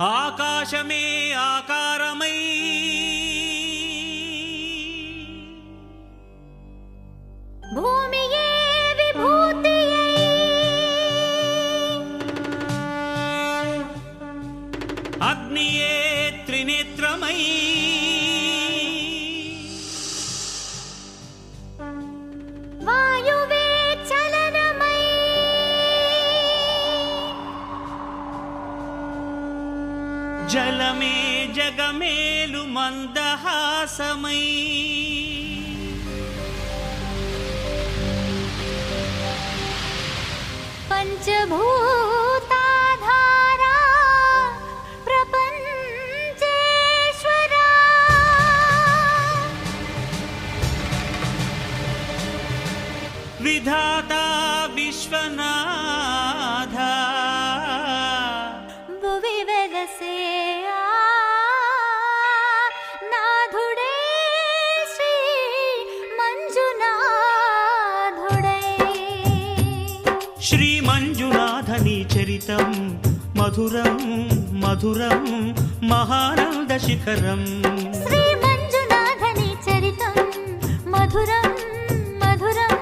ఆకాశమే ఆకారమై భూమియే విభూతియై అగ్నియే త్రినేత్రమై వాయువే చలనమై జలమే జగమేలు మందహాసమై పంచభూతాధారా ప్రపంచేశ్వరా విధాతా విశ్వనాథ భువి వెలసే నాథుడే శ్రీ మంజునాథుడై శ్రీ మంజునాథని చరితం మధురం మధురం మహానంద శిఖరం శ్రీ మంజునాథని చరితం మధురం మధురం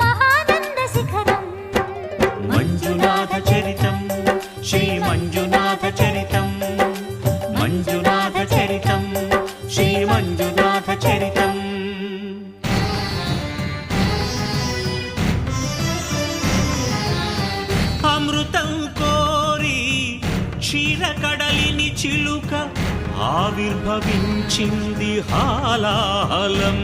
మహానంద శిఖరం మంజునాథ చరితం శ్రీ మంజునాథ చరితం మంజునాథ చరితం శ్రీ మంజునాథ చరితం అమృతం కోరి క్షీరకడలిని చిలుక ఆవిర్భవించింది హాలాహలం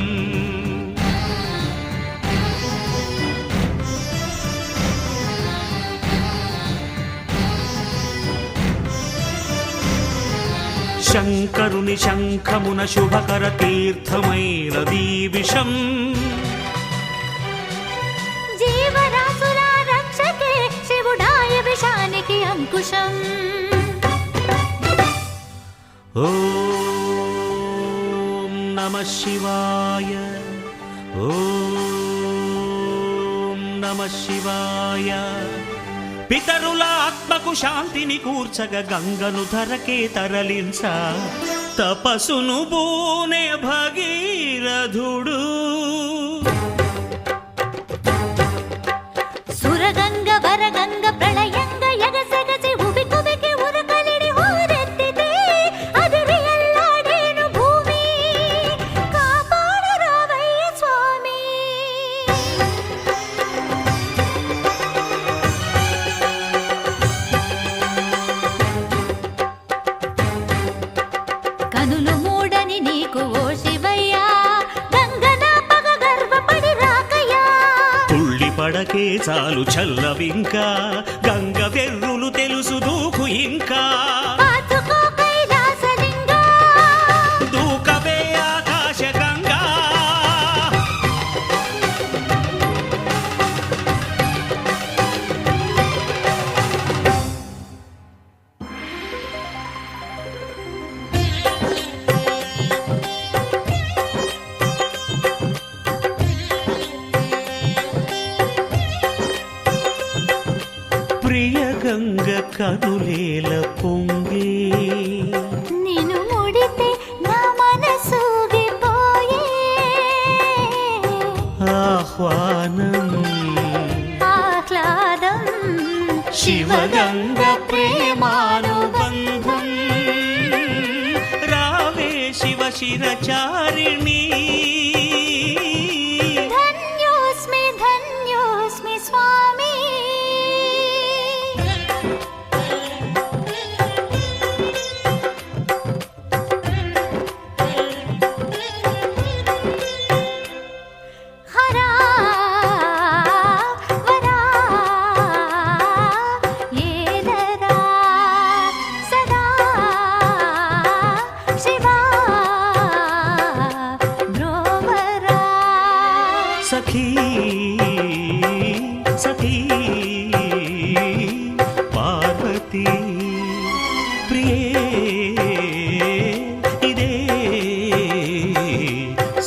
శంకరుని శంఖమున శుభకర తీర్థమైన దీవిషం జీవరాశుల రక్షకే శివుడాయ విషానికి అంకుశం ఓం నమః శివాయ ఓం నమః శివాయ పితరుల ఆత్మకు శాంతిని కూర్చగ గంగను ధరకే తరలించ తపసును బూనే భగీరథుడు సురగంగ వరగంగ ప్రళయంగ ఎగసెగసి ఉబి కుబికి ఉరకలిడి ఊరెత్తితే అదిరి ఎల్లాడేను భూమి కాపాడు రావయ్య స్వామి కనులు మూడని నీకు ఓ శివయ్యా గంగన పగ గర్వపడి రాకయ్యా తుళ్ళి పడకే చాలు చల్లవింకా గంగ వెర్రులు తెలుసు దూకు ఇంకా పాతుకో కైలాసలింగా దూకవే ఆకాశ గంగా ప్రియ గంగ కనులేల పొంగే నిన్ను ముడితే నా మనసూగిపోయే ఆహ్వానం ఆహ్లాదం శివగంగ ప్రేమానుబంధం రావే శివ శిరచారిణి ధన్యోస్మి ధన్యోస్మి స్వామి హరా వరా ఏలరా సదా శివా బ్రోవరా సఖీ సఖీ పార్వతీ ప్రియే ఇదే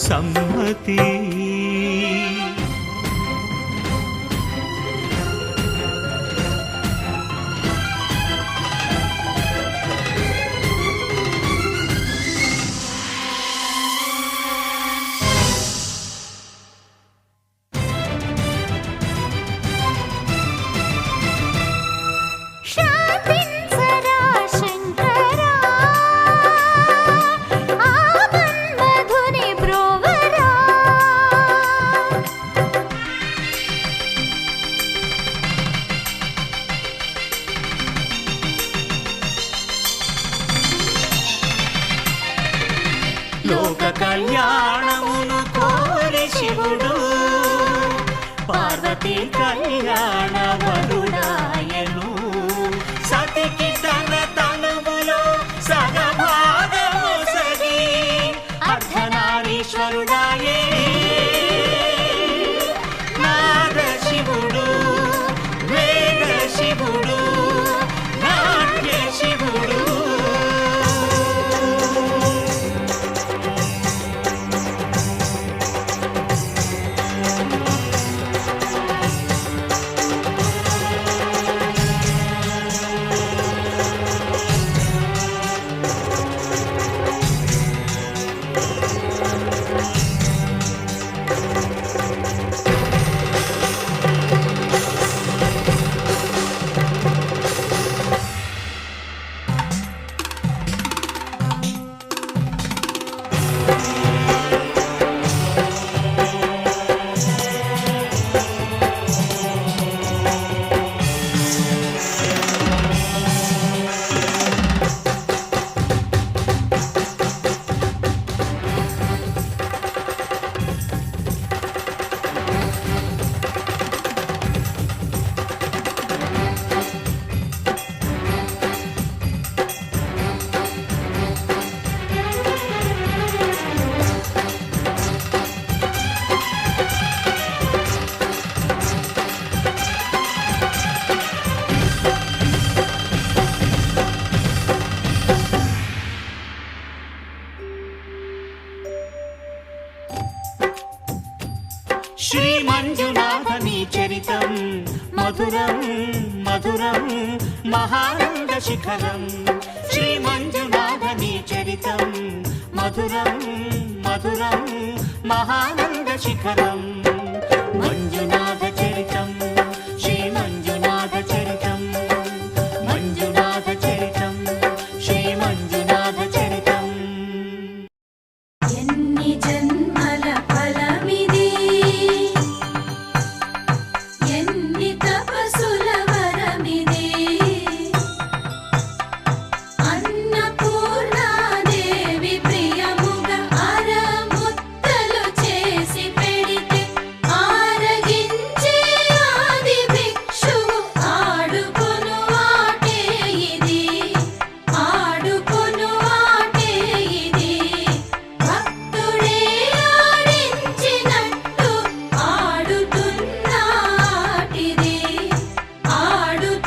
సమ్మతి లోక కళ్యాణమును కోరి శివుడు పార్వతీ కళ్యాణ వరుడాయను. సతికి తన తనువులో సగభాగము సగి అర్ధనారీశ్వరుడాయే. నాద శివుడు, వేద శివుడు, నాట్య శివుడు. శ్రీ మంజునాథని చరితం మధురం మధురం మహానంద శిఖరం. శ్రీ మంజునాథని చరితం మధురం మధురం మహానంద శిఖరం. మంజునాథ చరితం, శ్రీ మంజునాథ చరితం, మంజునాథ చరితం, శ్రీ మంజునాథ చరితం. ఎన్ని జన్మల ఫలమిది, ఎన్ని తపస్సుల వరమిది. అన్నపూర్ణాదేవి ప్రియముగా అరముత్తలు చేసి పెడితే ఆరగించే ఆది భిక్షువు ఆడుకొను ఆటే ఇది, ఆడుకొను ఆటే ఇది. భక్తుడే ఆడించినట్టు ఆడుతున్నాటిది, ఆడుతున్నాటిది.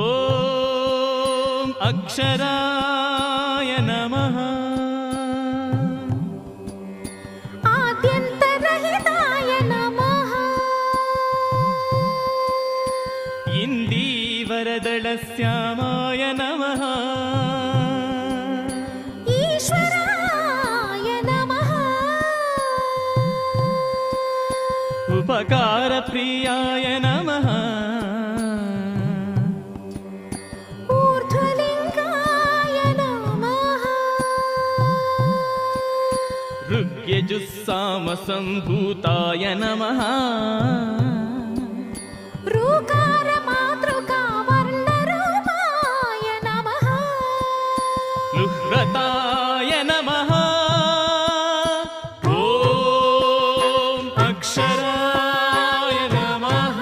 ఓం అక్షరాయ నమః. ఆద్యంతరహితాయ నమః. ఇందీవరదళశ్యామాయ నమః. ఈశ్వరాయ నమః. ఉపకారప్రియాయ నమః. ఊర్ధ్వలింగాయ నమః. ఋగ్యజుస్సామసంభూతాయ నమః. ఋకార మాతృకా వర్ణరూపాయ నమః. లుహ్రతాయ నమః. ఓం అక్షరాయ నమః.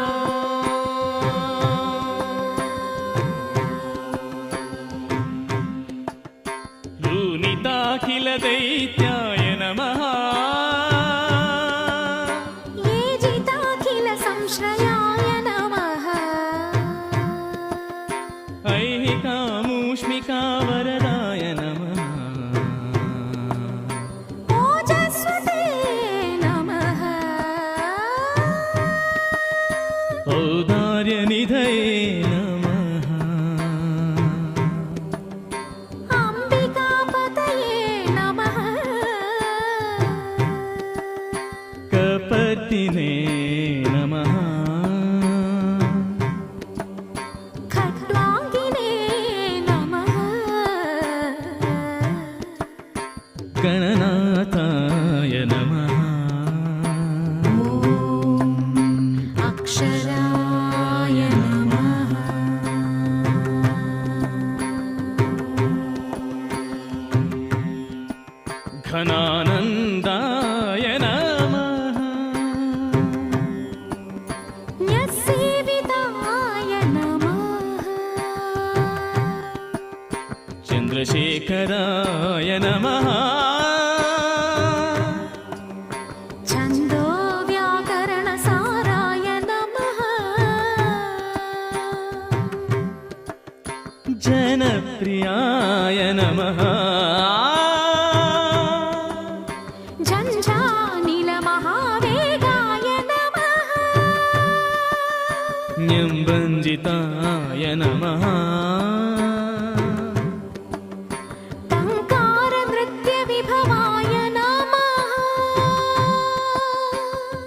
లూనితాఖిల దైత్యాయ నమః. ఏజితాఖిల సంశ్రయాయ నమః. ఐహికామూష్మికా వరదాయ నమః. ఓజస్వతే నమః. ఔదార్యనిధయే నమః. అంబికాపతయే నమః. కపర్దినే నమః. अक्षराय नमः घनानन्दाय नमः न्यसेविताय नमः चन्द्रशेखराय नमः छन्दोव्याकरणसाराय नमः जनप्रियाय नमः झञ्झानिलमहावेगाय नमः न्यम्बञ्जिताय नमः टङ्कारनृत्यविभवाय नमः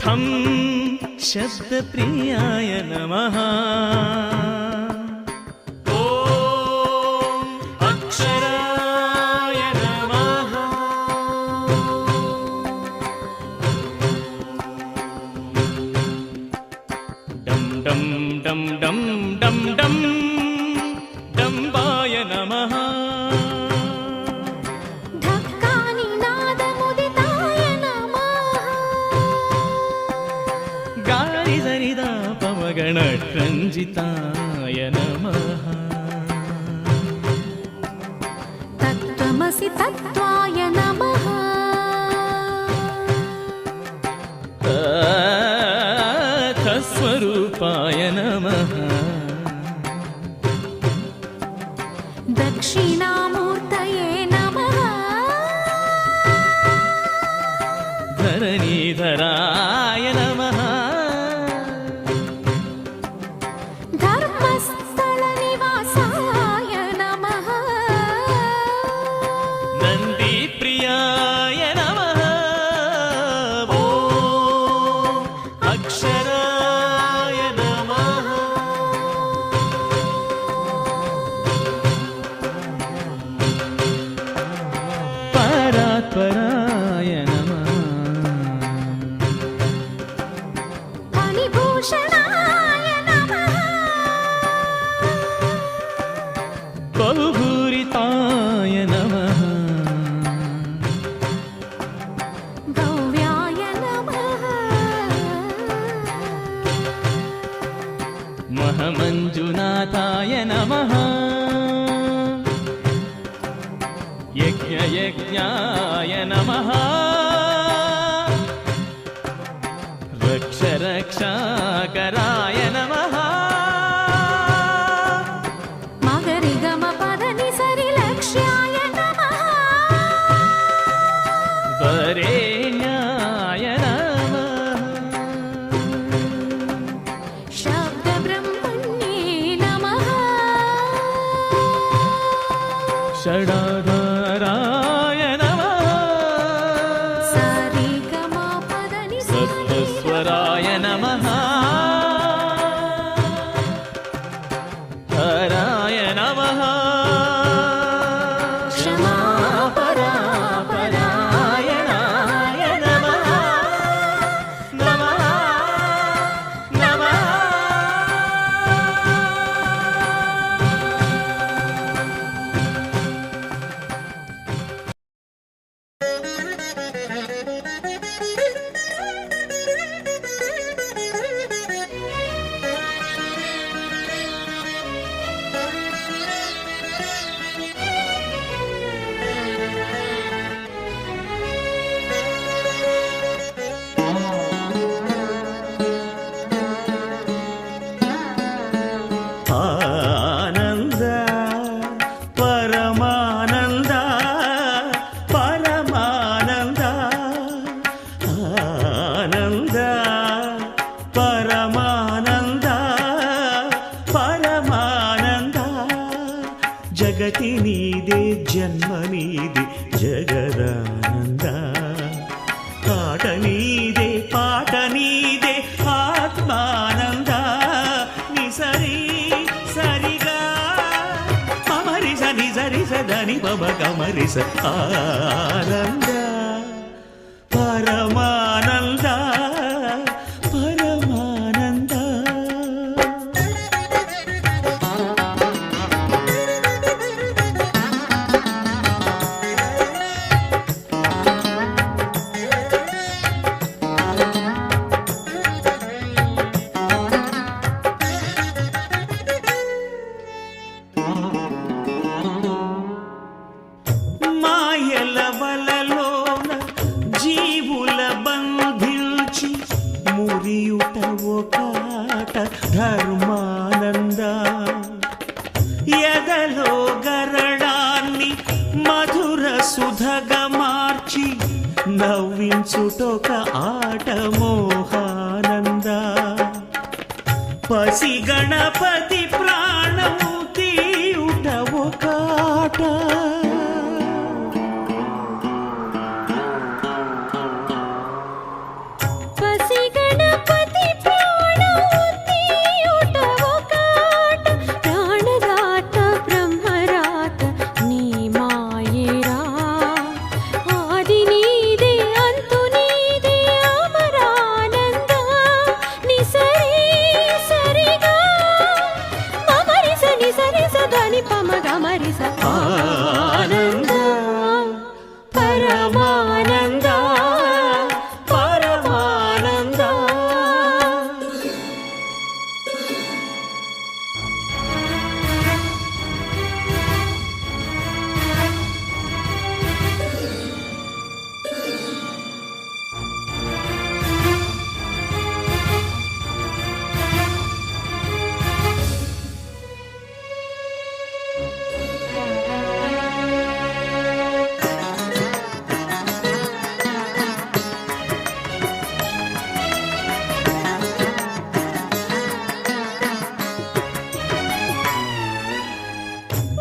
ठं शब्दप्रियाय नमः ॐ अक्षराय नमः डं डं डं डं डं डं डम्बाय नमः ढक्कानिनादमुदिताय नमः गारिसरिदा पवगणरञ्जिताय नमः तत्त्वमसि तत्त्वाय नमः तत्स्वरूपाय नमः दक्षिणामूर्तये नमः धरणीधराय नमः धर्मस्थलनिवासाय नमः नन्दीप्रियाय नमः ॐ अक्षराय नमः परात्पराय नमः फणिभूषणाय नमः बहुभूरिताय नमः भव्याय नमः महमञ्जुनाथाय नमः यज्ञयज्ञाय नमः रक्षरक्षाकराय नमः मगरिगमपदनिसरिलक्ष्याय नमः वरेण्याय नमः शब्दब्रह्मण्ये नमः षडाधाराय नमः सप्तस्वराय नमः हराय नमः क्षमापरापरायणाय नमः नमः नमः ఆనంద పరమానంద పరమానంద ఆనంద పరమానంద పరమానంద జగతి నీదే జన్మ నీదే జగదానంద ఆట నీదే పాట నీదే ఆత్మానంద నిసరి సరిగా మమరిస నిజరిస దని పమ కమరిస ఆనంద పరమానంద పరమానంద మురియుట ఒకాట ధర్మానంద ఎదలో గరళాన్ని మధుర సుధగా మార్చి నవ్వించుటొక ఆట మోహానంద పసి గణపతి ప్రాణము తీయుట ఒకాట పసి గణపతి ప్రాణము తీయుట ఒకాట ప్రాణదాత బ్రహ్మరాత నీ మాయేరా ఆది నీదే అంతు నీదే అమరానంద ని సరి సరిగా మమరి సని సరి సదని పమ గమరి స ఆనంద పరమానంద పరమానంద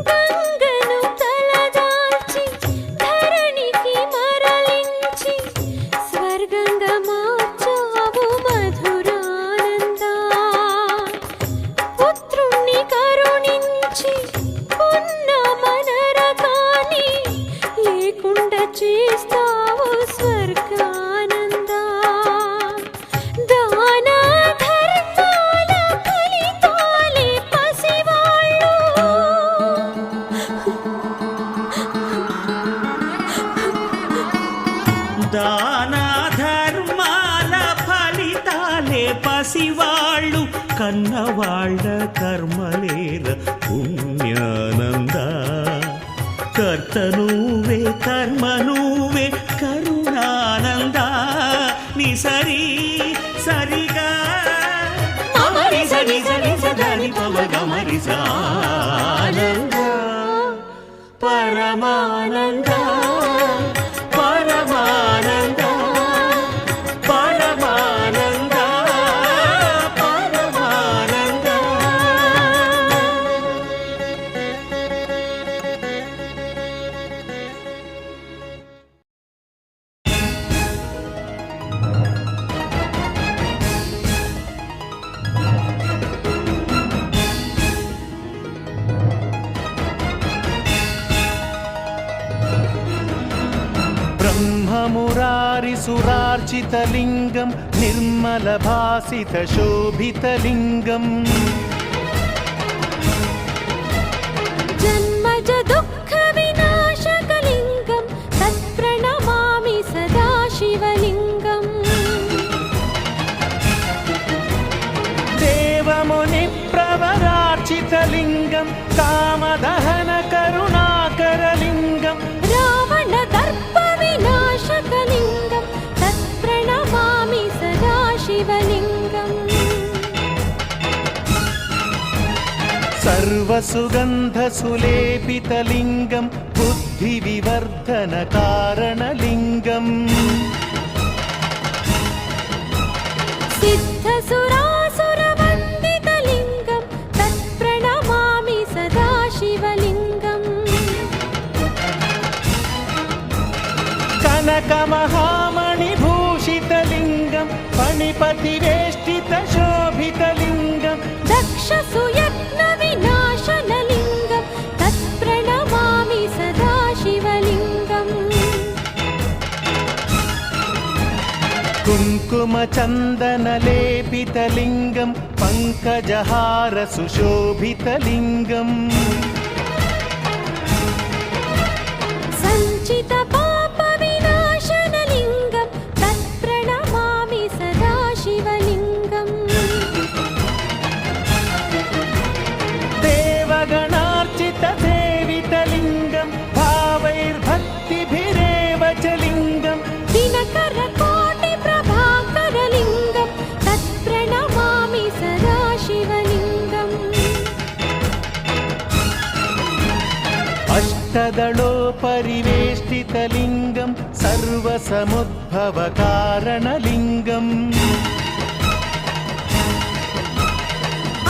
గంగను తలదాల్చి ధరణికి మరలించి స్వర్గంగా మార్చావు మధురానంద పుత్రుణ్ణి కరుణించి ఉన్న మనరకాన్ని లేకుండా చేస్తావు స్వర్గానంద దాన ధర్మాల ఫలితాలే పసివాళ్ళు దాన ధర్మాల ఫలితాలే పసివాళ్ళు కన్నవాళ్ళ కర్మలేర పుణ్యానంద కర్త నువ్వే కర్మ నువ్వే కరుణానంద ని సరి సరిగా మమరి సని సని సదని పమ గమరి సానంద పరమానంద పరమానంద పరమానంద పరమానంద ब्रह्ममुरारिसुरार्चितलिङ्गं निर्मलभासितशोभितलिङ्गम् जन्मज दुःख विनाशकलिङ्गं तत्प्रणमामि सदा शिवलिङ्गम् देवमुनिप्रवरार्चितलिङ्गं कामदहनकरुणाकरलिङ्गं रावण दर्प विनाशकलिङ्गं तत्प्रणमामि सदा शिवलिङ्गम् सर्वसुगन्धसुलेपितलिङ्गं बुद्धिविवर्धनकारणलिङ्गम् सिद्धसुरासुरवन्दितलिङ्गं तत्प्रणमामि सदा शिवलिङ्गम् कनकमहामणिभूषितलिङ्गं फणिपतिवेष्टितशोभितलिङ्गं दक्षसुयत्नविनाशनलिङ्गं तत्प्रणमामि सदा शिवलिङ्गम् कुङ्कुमचन्दनलेपितलिङ्गं पङ्कजहारसुशोभितलिङ्गम् सञ्चितपापविनाशनलिङ्गं तत्प्रणमामि सदा शिवलिङ्गम् देवगणार्चितसेवितलिङ्गं भावैर्भक्तिभिरेव च लिङ्गम् दिनकरकोटिप्रभाकरलिङ्गं अष्टदलोपरिवेष्टितलिङ्गं सर्वसमुद्भवकारणलिङ्गम्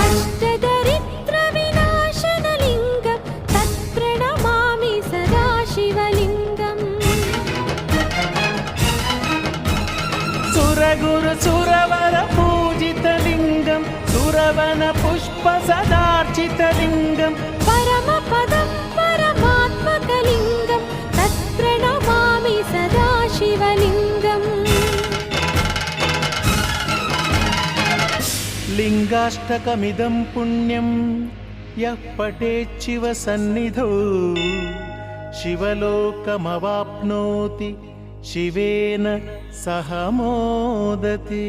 अष्टदरिद्रविनाशनलिङ्गं तत्प्रणमामि सदा शिवलिङ्गम् सुरगुरुसुरवरपूजितलिङ्गं सुरवनपुष्पसदार्चितलिङ्गं परमपदं परमात्मकलिङ्गं तत्प्रणमामि सदा शिवलिङ्गम् लिङ्गाष्टकमिदं पुण्यं यः पठेच्छिव सन्निधौ शिवलोकमवाप्नोति शिवेन सह मोदते।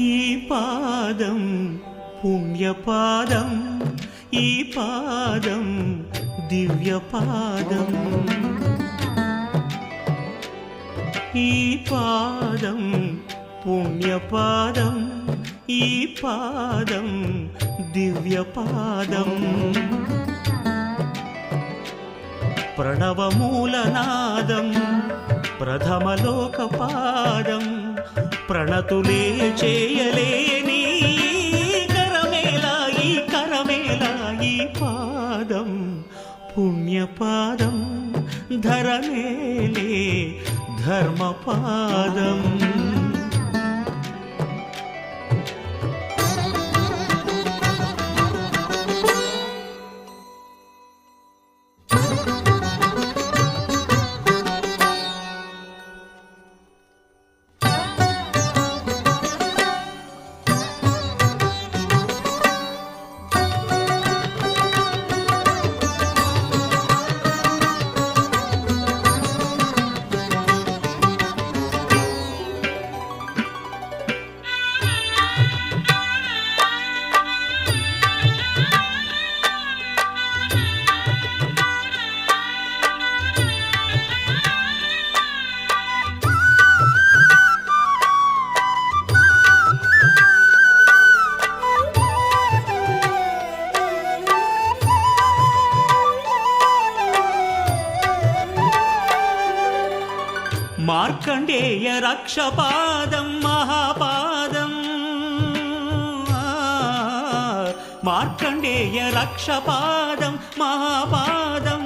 ఈ పాదం పుణ్యపాదం, ఈ పాదం దివ్యపాదం, ఈ పాదం పుణ్యపాదం, ఈ పాదం దివ్యపాదం. ప్రణవమూలనాదం ప్రథమలోకపాదం, ప్రణతులే చేయలేని కరమేలా ఈ కరమేలా ఈ పాదం పుణ్యపాదం, ధరమేలే ధర్మపాదం. మార్కండేయ రక్షపాదం మహాపాదం, మార్కండేయ రక్షపాదం మహాపాదం,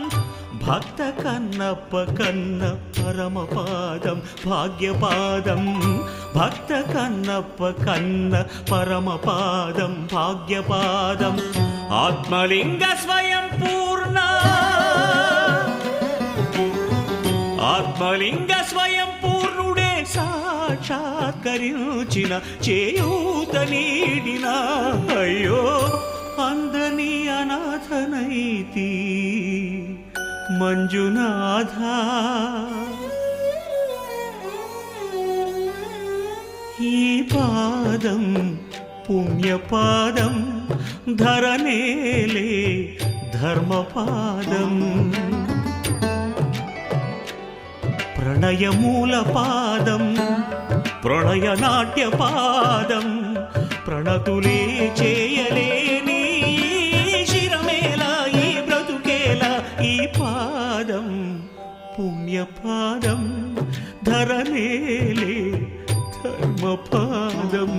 భక్త కన్నప్ప కన్న పరమపాదం భాగ్యపాదం, భక్త కన్నప్ప కన్న పరమపాదం భాగ్యపాదం. ఆత్మలింగ స్వయం పూర్ణ, ఆత్మలింగ స్వయం పూర్ణుడే సాక్షాత్కరించిన చేయూత నీడిన, అయ్యో అందని అనాథనైతి మంజునాథ. ఈ పాదం పుణ్యపాదం, ధరనేలే ధర్మపాదం. ప్రణయమూలపాదం ప్రణయనాట్యపాదం, ప్రణతులే చేయలేని శిరమేలా ఈ బ్రతుకేలా ఈ పాదం పుణ్యపాదం, ధరనేలే ధర్మపాదం.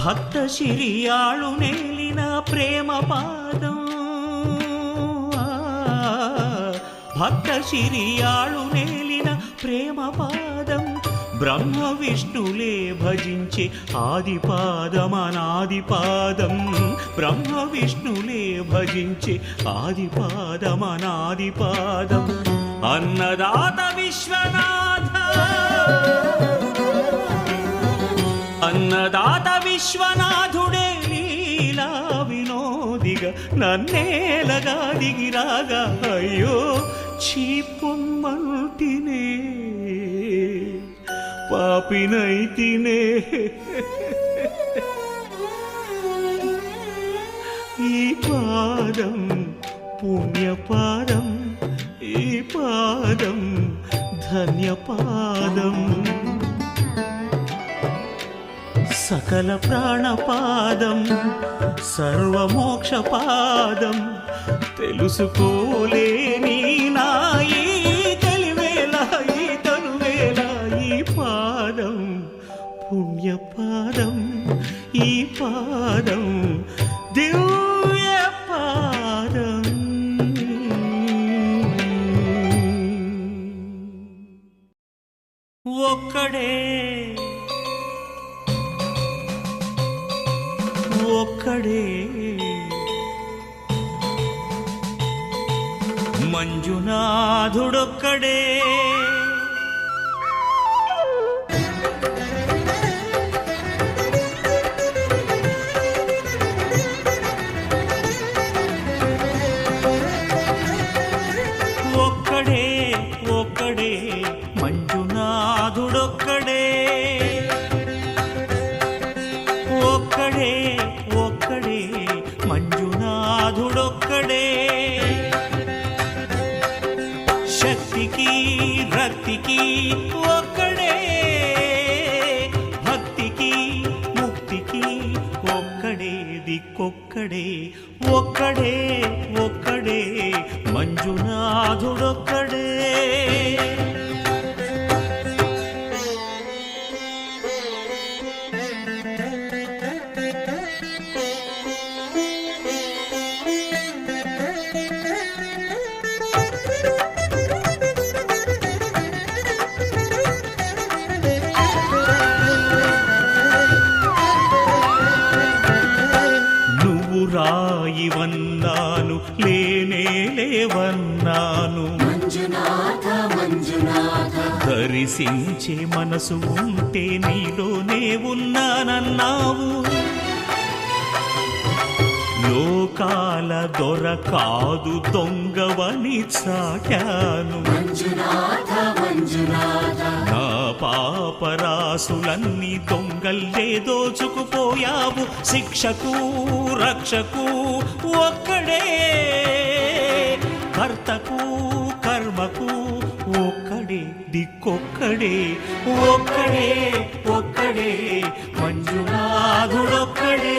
భక్త శిరియాళు నేలిన ప్రేమ పాదం, భక్త శిరియాళు నేలిన ప్రేమ పాదం, బ్రహ్మ విష్ణులే భజించే ఆదిపాదం అనాదిపాదం బ్రహ్మ విష్ణులే భజించే ఆదిపాదం అనాదిపాదం అన్నదాత విశ్వనాథ అన్నదాత విశ్వనాథుడే లీలా వినోదిగా నన్నేలగా దిగిరాగా అయ్యో చీపొమ్మంటినే పాపినైతినే ఈ పాదం పుణ్యపాదం ఈ పాదం ధన్యపాదం సకల ప్రాణపాదం సర్వమోక్షపాదం తెలుసుకోలేని నాయి తెలివేళ ఈ తనువేళ ఈ పాదం పుణ్యపాదం ఈ పాదం దివ్య పాదం ఒక్కడే ఒక్కడే మంజునాథుడొక్కడే ఒక్కడే ఒక్కడే మంజునాథుడొక్కడే ఒక్కడే ఒక్కడే మంజునాథుడొక్కడే శక్తికి రక్తికి ఒక్కడే భక్తికి ముక్తికి ఒక్కడే దిక్కొక్కడే ఒక్కడే ఒక్కడే మంజునాథుడొక్కడే రాయివన్నాను లేనే లేవన్నాను మంజునాథ మంజునాథ దర్శించే మనసు ఉంటే నీలోనే ఉన్నానన్నావు లోకాల దొర కాదు దొంగవని చాటాను మంజునాథ మంజునాథ నా పాపరాసులన్నీ దొంగల్లే దోచుకుపోయావు శిక్షకు రక్షకు ఒక్కడే కర్తకు కర్మకు ఒక్కడే దిక్కొక్కడే ఒక్కడే ఒక్కడే మంజునాథుడొక్కడే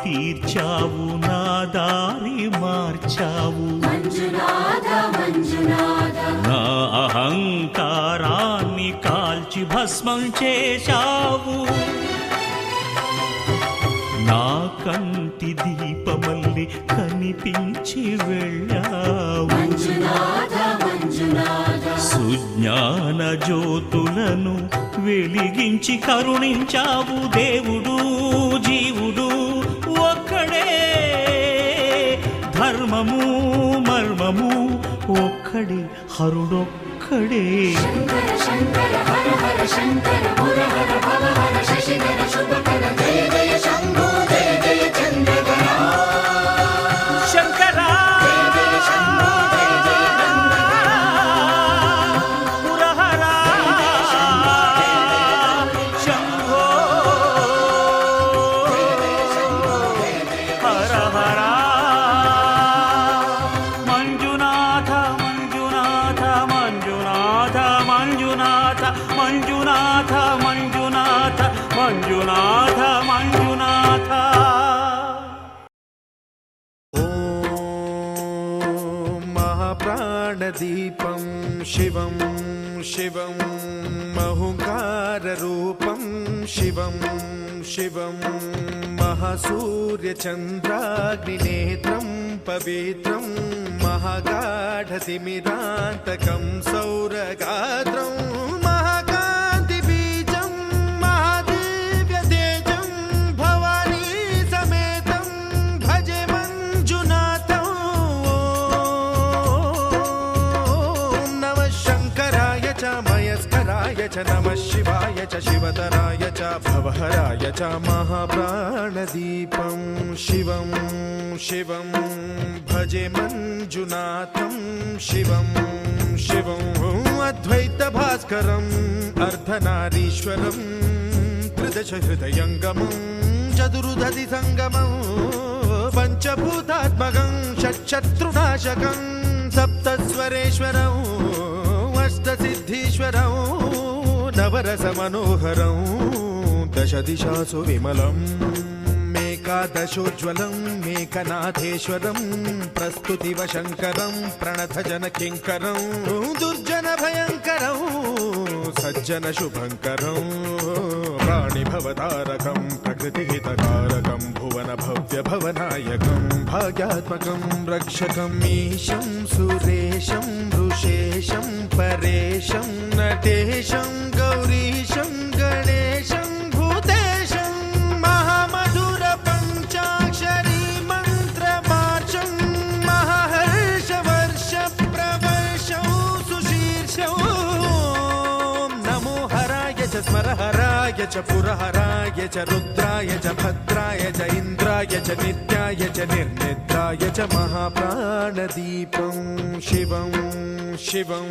తీర్చావు నా దారి మార్చావు మంజునాథ మంజునాథ నా అహంకారాన్ని కాల్చి భస్మం చేశావు నా కంటి దీపమల్లి కనిపించి వెళ్ళావు మంజునాథ మంజునాథ సుజ్ఞాన జ్యోతులను వెలిగించి కరుణించావు దేవుడు జీవుడు ఒక్కడే ధర్మము మర్మము ఒక్కడే హరుడొక్కడే శంకర శంకర హర హర శంకర ముర హర భవ హర శశిధర శుభకర జయ జయ శంభో జయ జయ చంద్రధర శంకర జయ జయ శంభో జయ జయ గంధధర పురహర శంభో प्राणदीपं शिवं शिवं महुङ्काररूपं शिवं शिवं महासूर्यचन्द्राग्निनेत्रं पवित्रं महागाढतिमिरान्तकं सौरगात्रं महाकान्तिबीजं महादिव्यतेजं भवानी समेतं भजे मञ्जुनाथं ॐ नमः शङ्कराय च मयस्कराय च नमः शिवाय च शिवतराय च भवहराय च महाप्राणदीपं शिवं शिवं भजे मञ्जुनाथं शिवं शिवं अद्वैतभास्करम् अर्धनारीश्वरं त्रिदशहृदयङ्गमं चतुर्दधिसङ्गमं पञ्चभूतात्मकं षट्शत्रुनाशकं सप्तस्वरेश्वरम् अष्टसिद्धीश्वरं नवरसमनोहरं दशदिशासु विमलम् एकादशोज्ज्वलं मेकनाथेश्वरं प्रस्तुतिवशङ्करं प्रणतजनकिङ्करं दुर्जनभयङ्करं सज्जनशुभङ्करं प्राणिभवतारकं प्रकृतिहितकारकं भुवनभव्यभवनायकं भाग्यात्मकं रक्षकं मीशं सुरेशं ऋषेशं परेशं नटेशं गौरीशं गणेशं भूतेशं महामधुर पञ्चाक्षरी मन्त्रमार्चं महाहर्षवर्ष प्रवर्षं सुशीर्षं नमो हराय च स्मरहराय च पुरहराय च रुद्राय च भद्राय च इन्द्राय च नित्याय च निर्निद्राय च महाप्राणदीपं शिवं शिवं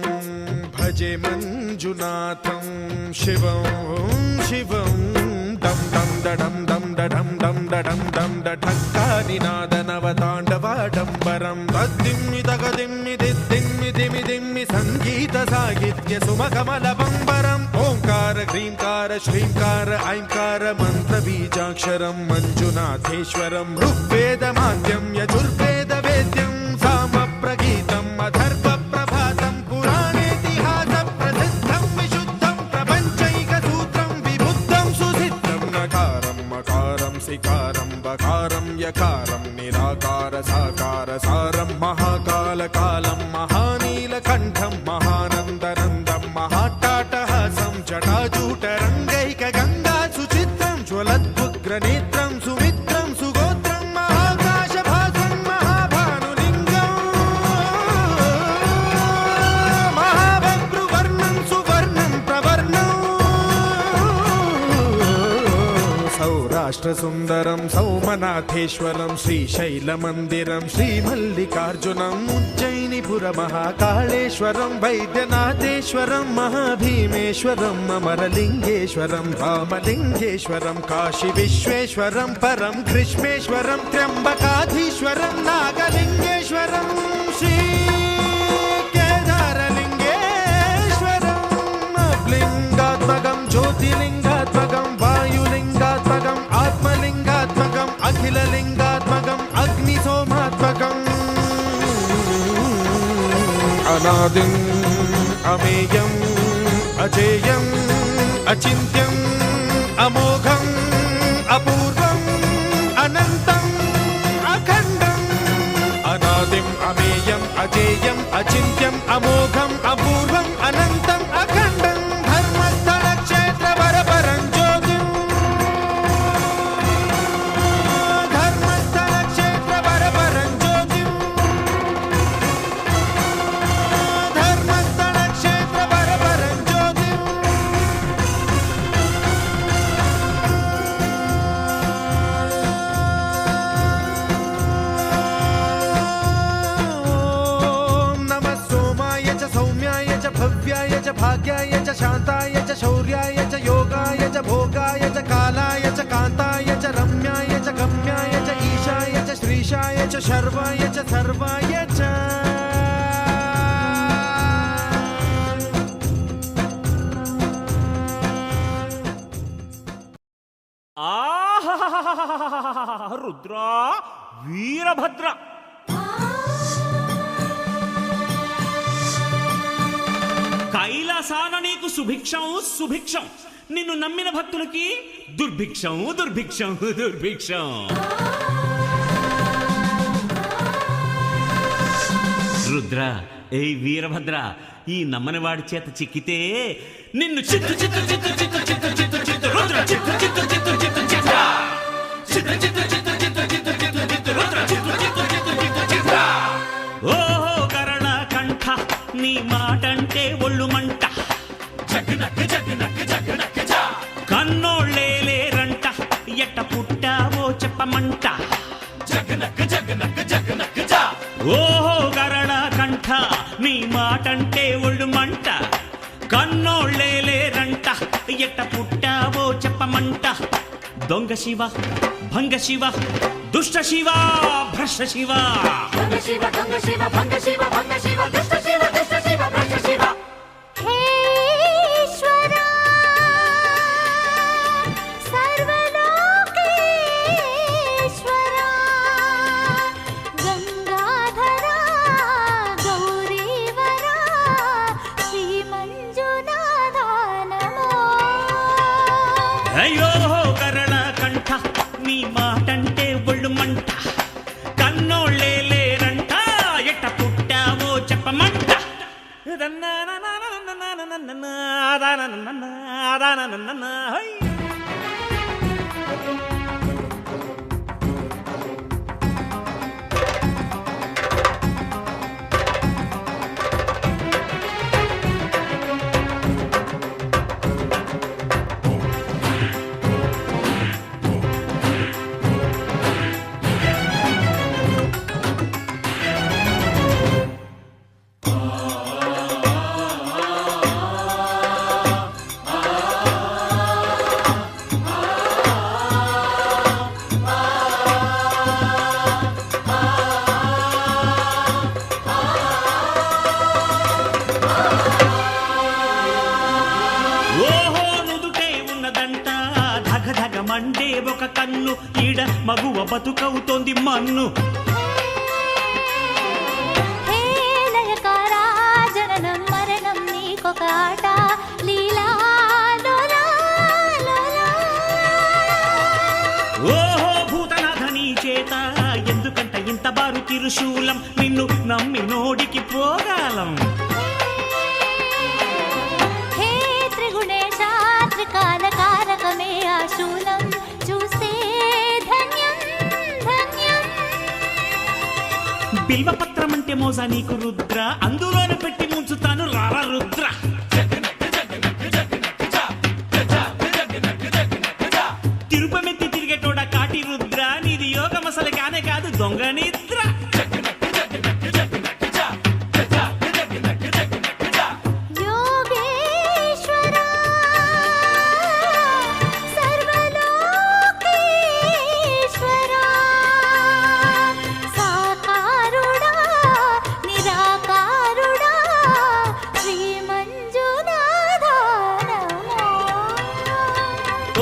भजे मञ्जुनाथं शिवं शिवं दं दं दडं दं दडं दं दडं दं डठक्कानिनादनवताण्डवाडम्बरं तद्दिम्मि तगदिम्मि दिद्दिम्मि दिमि दिम्मि सङ्गीतसाहित्य सुमकमलबम्बरम् ओङ्कार ह्रीङ्कार श्रीङ्कार ऐङ्कार मन्त्रबीजाक्षरं मञ्जुनाथेश्वरं ऋग्वेदमाद्यं यजुर्वेदवेद्यं सामप्रगीतम् अथर्वप्रभातं पुराणेतिहासप्रसिद्धं विशुद्धं प्रपञ्चैकसूत्रं विबुद्धं सुसिद्धं नकारं मकारं सिकारं बकारं यकारं निराकार साकार सारं महाकालकालं महानीलकण्ठं महानन्दनन्दं महाट्टाटहासं जटाजूटरङ्गैकगङ्गा सुचित्रं ज्वलद्वुग्रनेत्रं सुमित्रं सुगोत्रं महाकाशभासं महाभानुलिङ्गं महाभद्रुवर्णं सुवर्णं प्रवर्णं सौराष्ट्रसुन्दरं सौमनाथेश्वरं श्रीशैलमन्दिरं श्रीमल्लिकार्जुनम् उज्जयिनीपुरमहाकाळेश्वरं वैद्यनाथेश्वरं महाभीमेश्वरम् अमरलिङ्गेश्वरं रामलिङ्गेश्वरं काशीविश्वेश्वरं परं कृष्णेश्वरं त्र्यम्बकाधीश्वरं नागलिङ्गेश्वरं श्रीकेदारलिङ्गेश्वरम् लिङ्गात्मकं ज्योतिलिङ्गात्मकं वायुलिङ्गात्मकम् आत्मलिङ्गात्मकम् अखिललिङ्गात्मकम् अग्निसोमात्मकम् अनादिम् अमेयम् अजेयम् अचिन्त्यम् अमोघम् अपूर्वम् अनन्तम् अखण्डम् अनादिम् अमेयम् अजेयम् अचिन्त्यम् अमोघम् अपूर्वम् अनन्तम् अखण्डम् धर्मस्थलक्षेत्रवरपरं ज्योतिम् धर्मस्थलक्षेत्रवरपरं ज्योतिम् धर्मस्थलक्षेत्रवरपरं ज्योतिम् भव्याय च भाग्याय च शान्ताय च शौर्याय च योगाय च भोगाय च कालाय च कान्ताय च रम्याय च गम्याय च ईशाय च श्रीशाय च शर्वाय च सर्वाय च రుద్రా వీరభద్ర కైలాసాన నీకు సుభిక్షం సుభిక్షం, నిన్ను నమ్మిన భక్తులకి దుర్భిక్షం దుర్భిక్షం దుర్భిక్షం. రుద్ర, ఏ వీరభద్ర, ఈ నమ్మని వాడి చేత చిక్కితే నిన్ను చిత్తు చిత్తు చిత్తు చిత్తు చిత్తు చిత్తు చిత్తు రుద్ర చిత్తు చిత్తు చిత్తు చిత్తు చిత్ర చిత్తు చిత్తు చిత్తు చిత్తు చిత్తు చిత్తు చిత్తు రుద్ర చిత్తు చిత్తు చిత్తు చిత్తు చిత్ర. ఓహో కరణ కంఠ, నీ మాటంటే ఒళ్ళు మంట, జగనక్క జగనక్క జగనక్క జా. కన్నోళ్ళేలేరంట, ఎట్ట పుట్టావో చెప్పమంట, జగనక్క జగనక్క జగనక్క జా. ఓహో కరణ కంఠ, నీ మాటంటే ఒళ్ళు మంట, కన్నోళ్ళేలేరంట, ఎట్ట పుట్టావో చెప్పమంట. దొంగ శివ, భంగ శివ, దుష్ట శివ, భ్రష్ట శివ. దొంగ శివ దొంగ శివ భంగ శివ భంగ శివ దుష్ట శివ దుష్ట శివ భ్రష్ట శివ. హే ఈశ్వరా సర్వలోకేశ్వరా గంగాధరా గౌరీవరా శ్రీ మంజునాథా నమో. అయ్యో కరణ కంఠ, నీ మాటంటే ఒళ్ళు మంట, కన్నోళ్ళేలేరంట, ఎట్ట పుట్టావో చెప్పమంట. హై. ఓహో నుదుటే ఉన్నదంట, ధగ ధగ మండే ఒక కన్ను, ఈడ మగువ బతుకవుతోంది మన్ను. హే లయకారా జననం మరణం నీకొక ఆట, లీలా లోలా లోలా. ఓహో భూతనాథ, నీ చేత ఎందుకంట ఇంత బారు తిరుశూలం, నిన్ను నమ్మి నోడికి పోగాలం. హే త్రిగుణేశ త్రికాల కారకమే ఆ శూలం, చూస్తే ధన్యం ధన్యం. బిల్వపత్రం అంటే మోజా నీకు రుద్ర, అందులోనే పెట్టి ముంచుతాను రారా రుద్ర. తిరుపమెత్తి తిరిగేటోడ కాటి రుద్ర, నీది యోగం అసలు కానే కాదు దొంగ నిద్ర. యోగేశ్వరా సర్వలోకేశ్వరా సాకారుడా నిరాకారుడా శ్రీ మంజునాథా నమో.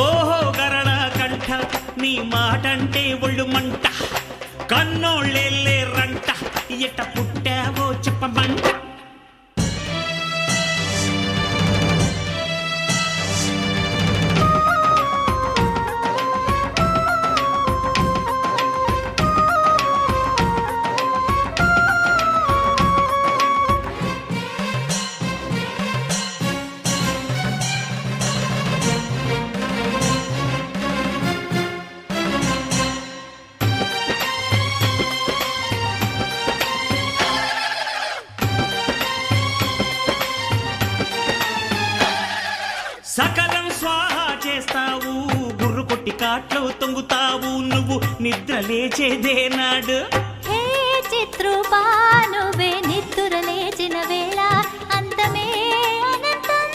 ఓహో గరణ కంఠ, నీ మాటంటే ఒళ్ళు మంట, కన్నోళ్ళేలేరంట, ఎట్ట పుట్టావో చెప్పమంట. సకలం స్వాహా చేస్తావు, గుర్రు కొట్టి కాట్లో తొంగుతావు, నువ్వు నిద్ర లేచేదేనాడు. హే చిత్రూపా నువ్వే నిద్ర లేచిన వేళ అంతమే అనంతం.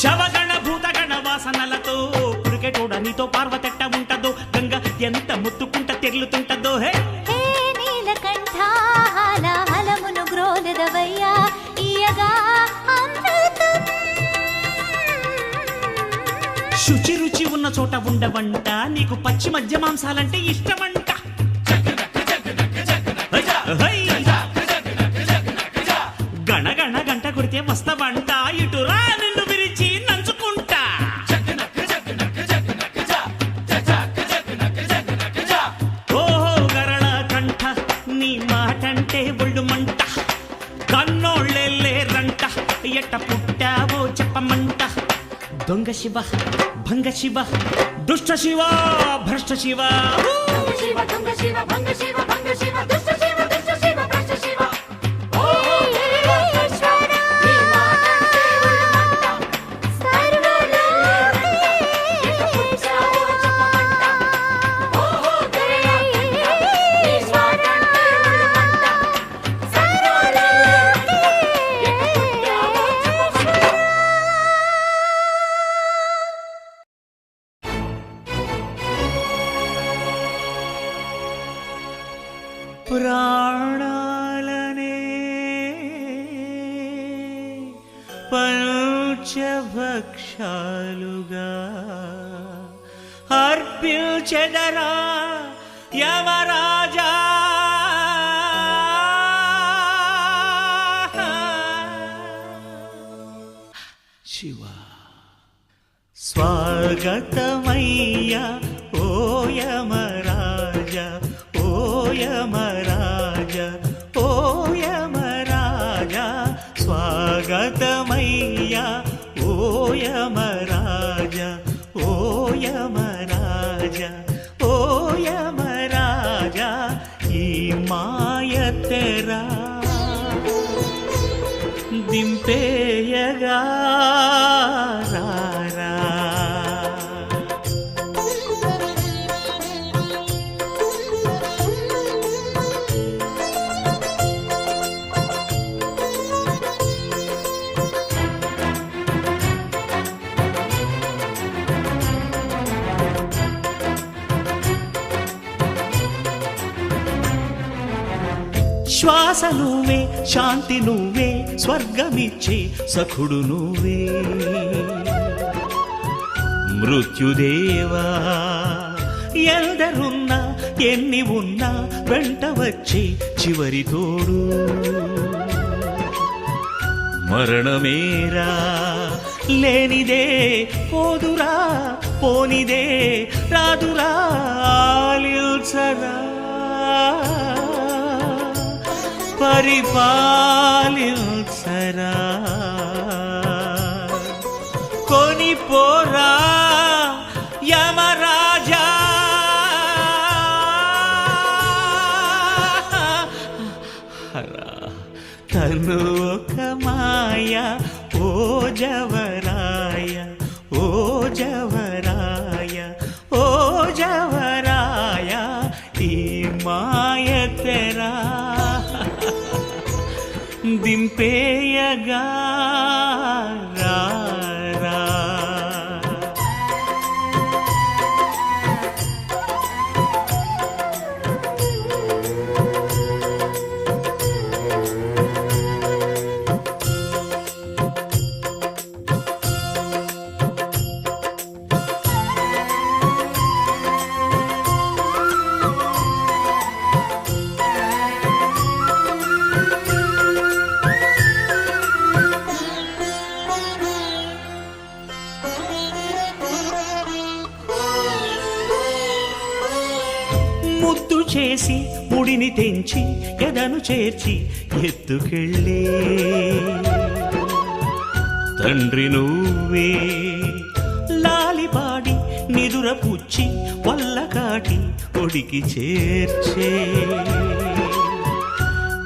శవగణ భూతగణ వాసనలతో పురికెటోడ నీతో పార్వతెట్ట ఉంటదో, గంగ ఎంత ముత్తుకుంట తెర్లుతుంటదో. హే హే నీలకంఠ హాలమును గ్రోలెదవయ్యా ఇయగా అమృతం. శుచి రుచి ఉన్న చోట ఉండవంట, నీకు పచ్చి మధ్య మాంసాలంటే ఇష్టమంట. హై. కొడితే వస్తావంట ఇటు రా నిన్ను విరిచి నంచుకుంటా ఓహో గరళ కంఠ నీ మాటంటే ఒళ్ళు మంట కన్నోళ్ళెల్లే రంట ఎట్ట పుట్టావో చెప్పమంట దొంగ శివ భంగ శివ దుష్ట శివ భ్రష్ట శివ శివ దుంగ శివ భంగ శివ భంగ శివ దుష్ట శివ దుష్ట శివ భ్రష్ట శివ నీ మాటంటే ఒళ్ళు మంట ఎట్ట పుట్టావో చెప్పమంట ఓహో గరళ కంఠ నీ మాటంటే ఒళ్ళు మంట ఎట్ట పుట్టావో చెప్పమంట ప్రాణాలనే పంచభక్షాలుగా అర్పించెదరా యమరాజా శివ స్వాగతమయ్యా ఓ యమరాజా ఓ యమరాజా ఓ యమరాజా స్వాగతమయ్యా ఓ యమరాజా ఓ యమరాజా ఓ యమరాజా ఈ మాయతెరా దింపేయగా రారా. శ్వాస నువ్వే శాంతి నువ్వే స్వర్గమిచ్చే సఖుడు నువ్వే మృత్యుదేవా ఎందరున్నా ఎన్ని ఉన్నా వెంట వచ్చి చివరి తోడు మరణమేరా లేనిదే పోదురా పోనిదే రాదురా ఆలిల్చరా పరిపాలించరా కొనిపోరా యమరాజా హరా తను ఒక మాయ ఓ జవరాయ ఓ జవరాయ ఓ జవరాయ ఈ మాయ తెరా దింపేయగా రారా. ముద్దు చేసి ముడిని తెంచి ఎదను చేర్చి ఎత్తుకెళ్ళే తండ్రి నువ్వే లాలిపాడి నిదుర పుచ్చి వల్ల కాటి ఒడికి చేర్చే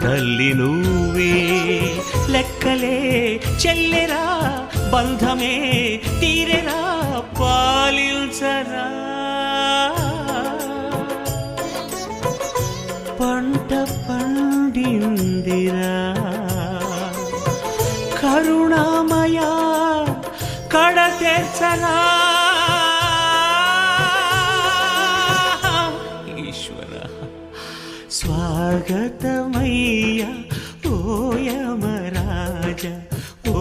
తల్లి నువ్వే లెక్కలే చెల్లెరా బంధమే తీరెరా పాలిల్చరా పంట పండిందిరా కరుణామయ కడ తెచ్చరా ఈశ్వర స్వాగతమయ్య ఓ యమరాజ ఓ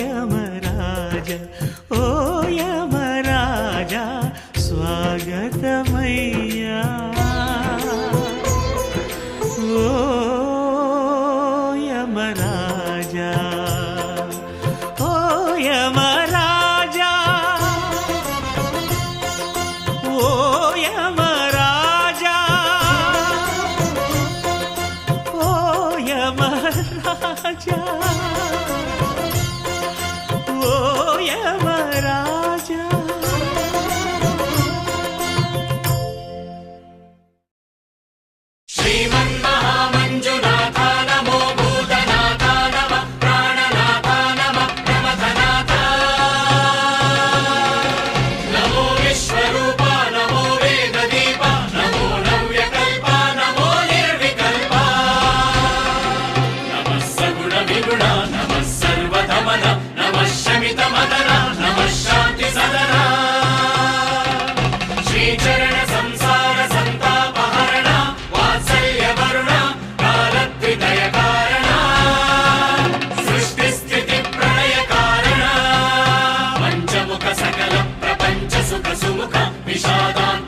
యమరాజ ఓ యమరాజ స్వాగతమయ్యా ఓ యమరాజా. రాజా ఓ యమరాజా. శ్రీమన్మహామంజునాథ నమో భూతనాథ నమ ప్రాణనాథ నమ ప్రమథనాథ నమో విశ్వరూప నమో వేదదీప నమో నవ్యకల్ప నమో నిర్వికల్ప నమః సగుణ విగుణ నమః సర్వధమన నమః శమిత మదన నమః శాంతి సదన శ్రీచరణ సంసార సంతాపహరణ వాత్సల్య వరుణ కాలద్విదయ కారణ సృష్టి స్థితి ప్రళయ కారణ పంచముఖ సకల ప్రపంచ సుఖ సుముఖ విషాదాంత